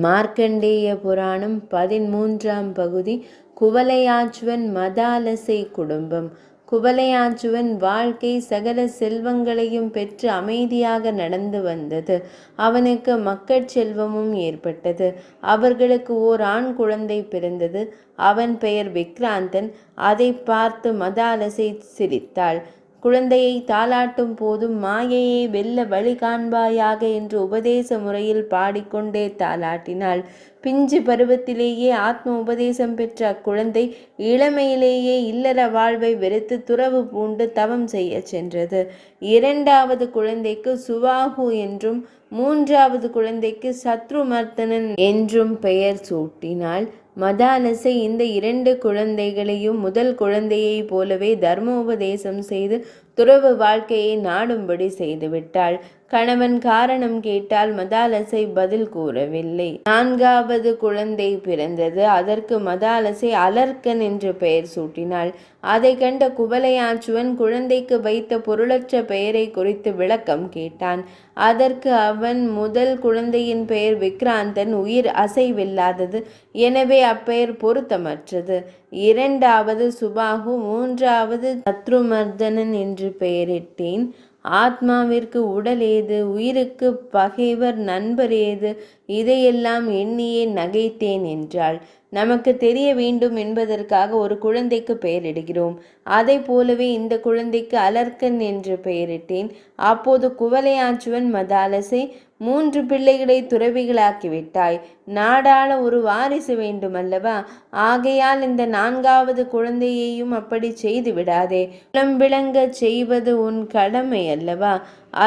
மார்க்கண்டேய புராணம் 13ஆம் பகுதி. குவலயாச்சுவன் மதாலசை குடும்பம். குவலயாச்சுவன் வாழ்க்கை சகல செல்வங்களையும் பெற்று அமைதியாக நடந்து வந்தது. அவனுக்கு மக்கட் செல்வமும் ஏற்பட்டது. அவர்களுக்கு ஓர் ஆண் குழந்தை பிறந்தது. அவன் பெயர் விக்ராந்தன். அதை பார்த்து மதாலசை சிரித்தாள். குழந்தையை தாலாட்டும் போதும் மாயையை வெல்ல வழி காண்பாயாக என்று உபதேச முறையில் பாடிக்கொண்டே தாலாட்டினாள். பிஞ்சு பருவத்திலேயே ஆத்ம உபதேசம் பெற்ற அக்குழந்தை இளமையிலேயே இல்லற வாழ்வை வெறுத்து துறவு பூண்டு தவம் செய்ய சென்றது. இரண்டாவது குழந்தைக்கு சுவாகு என்றும் மூன்றாவது குழந்தைக்கு சத்ருமர்த்தனன் என்றும் பெயர் சூட்டினாள். மதாலசை இந்த இரண்டு குழந்தைகளையும் முதல் குழந்தையைப் போலவே தர்மோபதேசம் செய்து துறவு வாழ்க்கையை நாடும்படி செய்துவிட்டாள். கணவன் காரணம் கேட்டால் மதாலசை பதில் கூறவில்லை. நான்காவது குழந்தை பிறந்தது. அதற்கு மதாலசை அலர்க்கன் என்று பெயர் சூட்டினாள். அதை கண்ட குவலயாச்சுவன் குழந்தைக்கு வைத்த பொருளற்ற பெயரை குறித்து விளக்கம் கேட்டான். அதற்கு அவன், முதல் குழந்தையின் பெயர் விக்ராந்தன், உயிர் அசைவில்லாதது, எனவே அப்பெயர் பொருத்தமற்றது. இரண்டாவது சுபாகு, மூன்றாவது சத்ருமர்தனன் என்று பெயரிட்டேன். ஆத்மாவிற்கு உடல் ஏது, உயிருக்கு பகைவர் நண்பர் ஏது, இதையெல்லாம் எண்ணியே நகைத்தேன் என்றாள். நமக்கு தெரிய வேண்டும் என்பதற்காக ஒரு குழந்தைக்கு பெயரிடுகிறோம். அதை போலவே இந்த குழந்தைக்கு அலர்க்கன் என்று பெயரிட்டேன். அப்போது குவலயாச்சுவன் மதாலசை, 3 பிள்ளைகளை துறவிகளாக்கிவிட்டாய். நாடாள ஒரு வாரிசு வேண்டுமல்லவா? ஆகையால் இந்த 4வது குழந்தையையும் அப்படி செய்து விடாதே. குலம் விளங்க செய்வது உன் கடமை அல்லவா?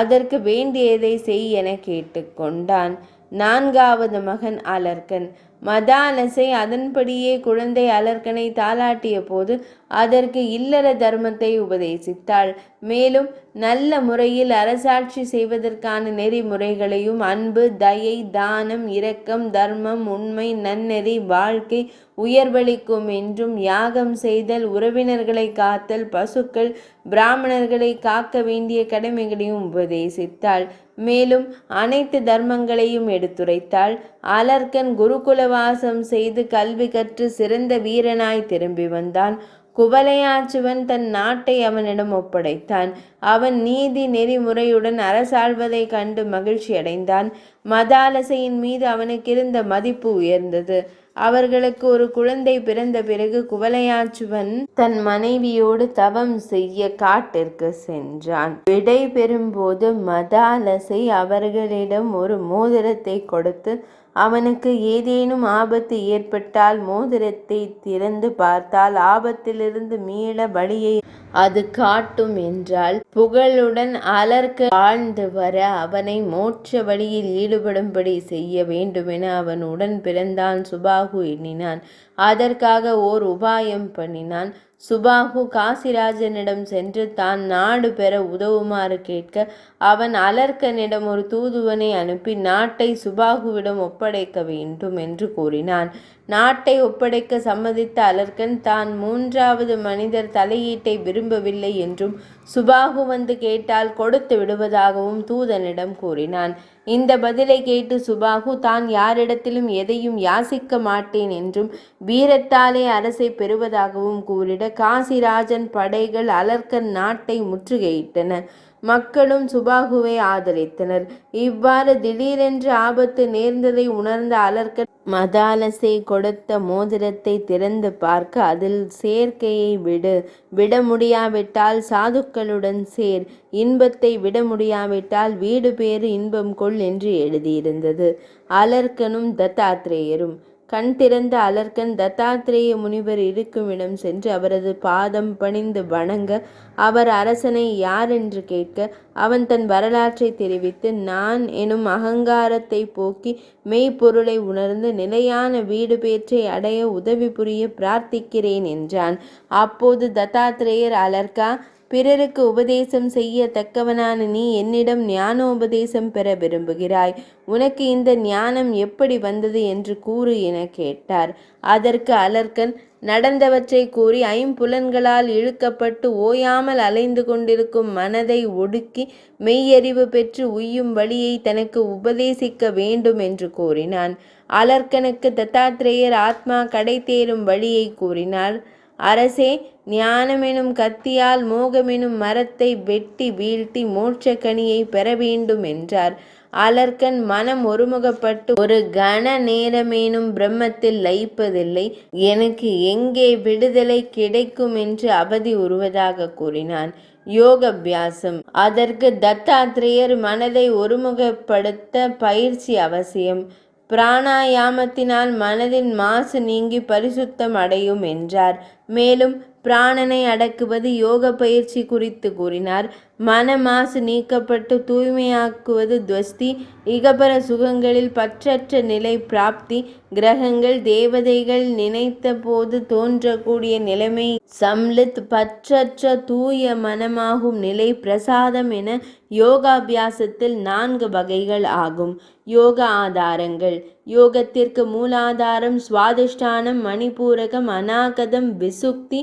அதற்கு வேண்டியதை செய் என கேட்டுக்கொண்டான். 4வது மகன் அலர்க்கன். மதாலசை அதன்படியே குழந்தை அலர்க்கனை தாலாட்டிய போது அதற்கு இல்லற தர்மத்தை உபதேசித்தாள். மேலும் நல்ல முறையில் அரசாட்சி செய்வதற்கான நெறிமுறைகளையும், அன்பு, தயை, தானம், இரக்கம், தர்மம், உண்மை, நன்னெறி, வாழ்க்கை உயர்வளிக்கும் என்றும், யாகம் செய்தல், உறவினர்களை காத்தல், பசுக்கள் பிராமணர்களை காக்க வேண்டிய கடமைகளையும் உபதேசித்தாள். மேலும் அனைத்து தர்மங்களையும் எடுத்துரைத்தாள். அலர்க்கன் குருகுலவாசம் செய்து கல்வி கற்று சிறந்த வீரனாய் திரும்பி வந்தான். குவலயாச்சுவன் தன் நாட்டை அவனிடம் ஒப்படைத்தான். அவன் நீதி நெறிமுறையுடன் அரசாள்வதை கண்டு மகிழ்ச்சி அடைந்தான். மதாலசையின் மீது அவனுக்கிருந்த மதிப்பு உயர்ந்தது. அவர்களுக்கு ஒரு குழந்தை பிறந்த பிறகு குவலயாச்சுவன் தன் மனைவியோடு தவம் செய்ய காட்டிற்கு சென்றான். விடை பெறும்போது மதாலசை அவர்களிடம் ஒரு மோதிரத்தை கொடுத்து, அவனுக்கு ஏதேனும் ஆபத்து ஏற்பட்டால் மோதிரத்தை திறந்து பார்த்தால் ஆபத்திலிருந்து மீள வழியை அது காட்டும் என்றால், புகழுடன் அலர்க்க வாழ்ந்து வர அவனை மோட்ச வழியில் ஈடுபடும்படி செய்ய வேண்டுமென அவன் உடன் பிறந்தான் சுபாகு எண்ணினான். அதற்காக ஓர் உபாயம் பண்ணினான். சுபாகு காசிராஜனிடம் சென்று தான் நாடு பெற உதவுமாறு கேட்க, அவன் அலர்க்கனிடம் ஒரு தூதுவனை அனுப்பி நாட்டை சுபாகுவிடம் ஒப்படைக்க வேண்டும் என்று கூறினான். நாட்டை ஒப்படைக்க சம்மதித்த அலர்க்கன் தான் 3வது மனிதர் தலையீட்டை விரும்பவில்லை என்றும், சுபாகு வந்து கேட்டால் கொடுத்து விடுவதாகவும் தூதனிடம் கூறினான். இந்த பதிலை கேட்டு சுபாகு தான் யாரிடத்திலும் எதையும் யாசிக்க மாட்டேன் என்றும், வீரத்தாலே அரசை பெறுவதாகவும் கூறிட, காசிராஜன் படைகள் அலர்க்கன் நாட்டை முற்றுகையிட்டன. மக்களும் சுபாகுவை ஆதரித்தனர். இவ்வாறு திடீரென்று ஆபத்து நேர்ந்ததை உணர்ந்த அலர்க்கன் மதாலசை கொடுத்த மோதிரத்தை திறந்து பார்க்க, அதில் சேர்க்கையை விட முடியாவிட்டால் சாதுக்களுடன் சேர், இன்பத்தை விட முடியாவிட்டால் வீடு பேறு இன்பம் கொள் என்று எழுதியிருந்தது. அலர்க்கனும் தத்தாத்ரேயரும். கண் திறந்த அலர்க்கன் தத்தாத்ரேய முனிவர் இருக்கும் இடம் சென்று அவரது பாதம் பணிந்து வணங்க, அவர் அரசனை யார் என்று கேட்க, அவன் தன் வரலாற்றை தெரிவித்து, நான் எனும் அகங்காரத்தை போக்கி மெய்ப்பொருளை உணர்ந்து நிலையான வீடு பேற்றை அடைய உதவி புரிய பிரார்த்திக்கிறேன் என்றான். அப்போது தத்தாத்ரேயர், அலர்க்கா, பிறருக்கு உபதேசம் செய்ய தக்கவனான நீ என்னிடம் ஞானோபதேசம் பெற விரும்புகிறாய். உனக்கு இந்த ஞானம் எப்படி வந்தது என்று கூறு என கேட்டார். அதற்கு அலர்க்கன் நடந்தவற்றை கூறி, ஐம்புலன்களால் இழுக்கப்பட்டு ஓயாமல் அலைந்து கொண்டிருக்கும் மனதை ஒடுக்கி மெய்யறிவு பெற்று உய்யும் வழியை தனக்கு உபதேசிக்க வேண்டும் என்று கூறினான். அலர்க்கனுக்கு தத்தாத்ரேயர் ஆத்மா கடை தேரும் வழியை கூறினார். அரசே, ஞானமெனும் கத்தியால் மோகமெனும் மரத்தை வெட்டி வீழ்த்தி மோட்சக்கனியை பெற வேண்டும் என்றார். அலர்க்கன் மனம் ஒருமுகப்பட்டு ஒரு கண நேரமேனும் பிரம்மத்தில் லயிப்பதில்லை, எனக்கு எங்கே விடுதலை கிடைக்கும் என்று அவதி உறுவதாக கூறினான். யோகாபியாசம். அதற்கு தத்தாத்ரேயர் மனதை ஒருமுகப்படுத்த பயிற்சி அவசியம். பிராணாயாமத்தினால் மனதின் மாசு நீங்கி பரிசுத்தம் அடையும் என்றார். மேலும் பிராணனை அடக்குவது யோக பயிற்சி குறித்து கூறினார். மன மாசு நீக்கப்பட்டு தூய்மையாக்குவது துவஸ்தி. இகபர சுகங்களில் பற்றற்ற நிலை பிராப்தி. கிரகங்கள் தேவதைகள் நினைத்த போது தோன்றக்கூடிய நிலைமை சம்லித். பற்றற்ற தூய மனமாகும் நிலை பிரசாதம் என யோகாபியாசத்தில் 4 வகைகள் ஆகும். யோக ஆதாரங்கள். யோகத்திற்கு மூலாதாரம் சுவாதிஷ்டானம், மணிபூரகம், அநாகதம், விசுக்தி,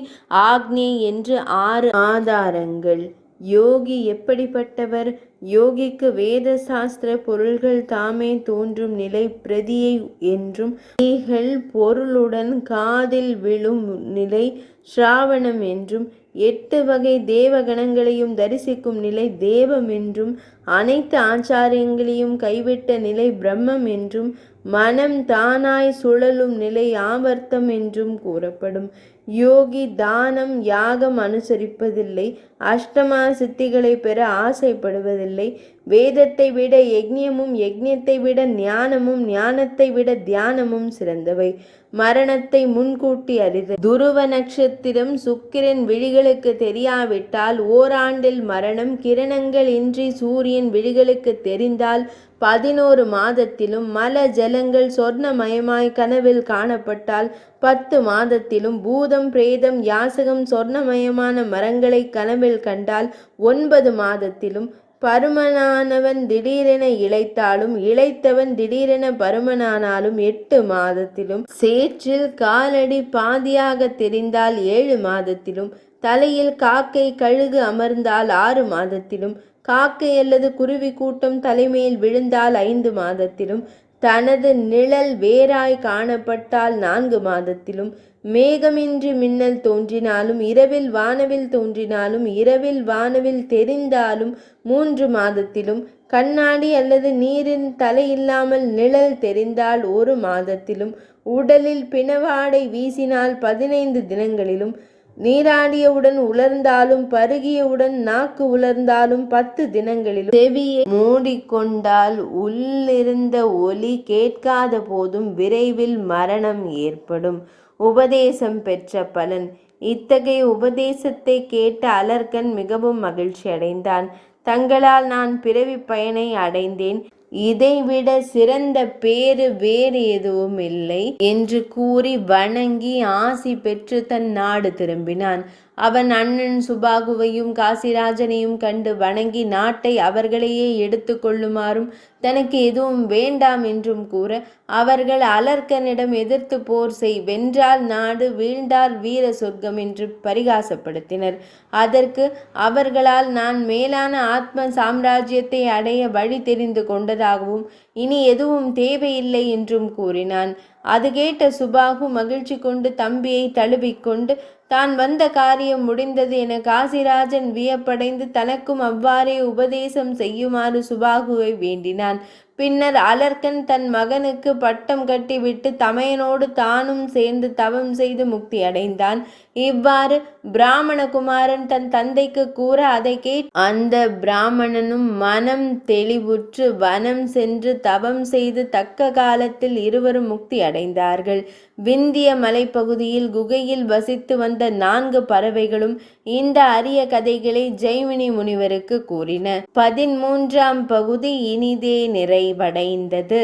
ஆக்ஞை என்று 6 ஆதாரங்கள். யோகி எப்படிப்பட்டவர்? யோகிக்கு வேத சாஸ்திர பொருள்கள் தாமே தோன்றும் நிலை பிரதியை என்றும், அவைகள் பொருளுடன் காதில் விழும் நிலை ஸ்ராவணம் என்றும், 8 வகை தேவகணங்களையும் தரிசிக்கும் நிலை தேவம் என்றும், அனைத்து ஆச்சாரியங்களையும் கைவிட்ட நிலை பிரம்மம் என்றும், மனம் தானாய் சுழலும் நிலை ஆவர்த்தம் என்றும் கூறப்படும். யோகி தானம் யாகம் அனுசரிப்பதில்லை, அஷ்டமா சித்திகளை பெற ஆசைப்படுவதில்லை. வேதத்தை விட யஜ்ஞமும், யஜ்ஞத்தை விட ஞானமும், ஞானத்தை விட தியானமும் சிறந்தவை. மரணத்தை முன்கூட்டி அறிதல். துருவ நட்சத்திரம் சுக்கிரன் விழிகளுக்கு தெரியாவிட்டால் ஓராண்டில் மரணம். கிரணங்கள் இன்றி சூரியன் விழிகளுக்கு தெரிந்தால் 11 மாதத்திலும், மல ஜலங்கள் சொர்ணமயமாய் கனவில் காணப்பட்டால் 10 மாதத்திலும், பூதம் பிரேதம் யாசகம் சொர்ணமயமான மரங்களை கனவில் கண்டால் 9 மாதத்திலும், பருமனானவன் திடீரென இளைத்தாலும், இளைத்தவன் திடீரென பருமனானாலும் 8 மாதத்திலும், சேற்றில் காலடி பாதியாக தெரிந்தால் 7 மாதத்திலும், தலையில் காக்கை கழுகு அமர்ந்தால் 6 மாதத்திலும், காக்கை அல்லது குருவி கூட்டம் தலைமையில் விழுந்தால் 5 மாதத்திலும், தனது நிழல் வேறாய் காணப்பட்டால் 4 மாதத்திலும், மேகமின்றி மின்னல் தோன்றினாலும், இரவில் வானவில் தோன்றினாலும், இரவில் வானவில் தெரிந்தாலும் 3 மாதத்திலும், கண்ணாடி அல்லது நீரின் தலையில்லாமல் நிழல் தெரிந்தால் 1 மாதத்திலும், உடலில் பிணவாடை வீசினால் 15 தினங்களிலும், நீராடியவுடன் உலர்ந்தாலும், பருகியவுடன் நாக்கு உலர்ந்தாலும் 10 தினங்களிலும், செவியை மூடிக்கொண்டால் உள்ளிருந்த ஒலி கேட்காத போதும் விரைவில் மரணம் ஏற்படும். உபதேசம் பெற்ற பலன். இத்தகைய உபதேசத்தை கேட்ட அலர்க்கன் மிகவும் மகிழ்ச்சி அடைந்தான். தங்களால் நான் பிறவி பயனை அடைந்தேன், இதைவிட சிறந்த பேறு வேறு எதுவும் இல்லை என்று கூறி வணங்கி ஆசி பெற்று தன் நாடு திரும்பினான். அவன் அண்ணன் சுபாகுவையும் காசிராஜனையும் கண்டு வணங்கி நாட்டை அவர்களையே எடுத்து கொள்ளுமாறும் தனக்கு எதுவும் வேண்டாம் என்றும் கூற, அவர்கள் அலர்க்கனிடம் எதிர்த்து போர் செய், வென்றால் நாடு, வீழ்ந்தால் வீர சொர்க்கம் என்று பரிகாசப்படுத்தினர். அதற்கு அவர்களால் நான் மேலான ஆத்ம சாம்ராஜ்யத்தை அடைய வழி தெரிந்து கொண்டதாகவும் இனி எதுவும் தேவையில்லை என்றும் கூறினான். அது கேட்ட சுபாகு மகிழ்ச்சி கொண்டு தம்பியை தழுவிக்கொண்டு, தான் வந்த காரியம் முடிந்தது என காசிராஜன் வியப்படைந்து தனக்கும் அவ்வாறே உபதேசம் செய்யுமாறு சுபாகுவை வேண்டினான். பின்னர் அலர்க்கன் தன் மகனுக்கு பட்டம் கட்டிவிட்டு தமையனோடு தானும் சேர்ந்து தவம் செய்து முக்தி அடைந்தான். இவ்வாறு பிராமண குமாரன் தன் தந்தைக்கு கூற, அதை கேட்டு அந்த பிராமணனும் மனம் தெளிவுற்று வனம் சென்று தவம் செய்து தக்க காலத்தில் இருவரும் முக்தி அடைந்தார்கள். விந்திய மலைப்பகுதியில் குகையில் வசித்து வந்த 4 பறவைகளும் இந்த அரிய கதைகளை ஜெய்மினி முனிவருக்கு கூறின. 13ஆம் பகுதி இனிதே நிறைவடைந்தது.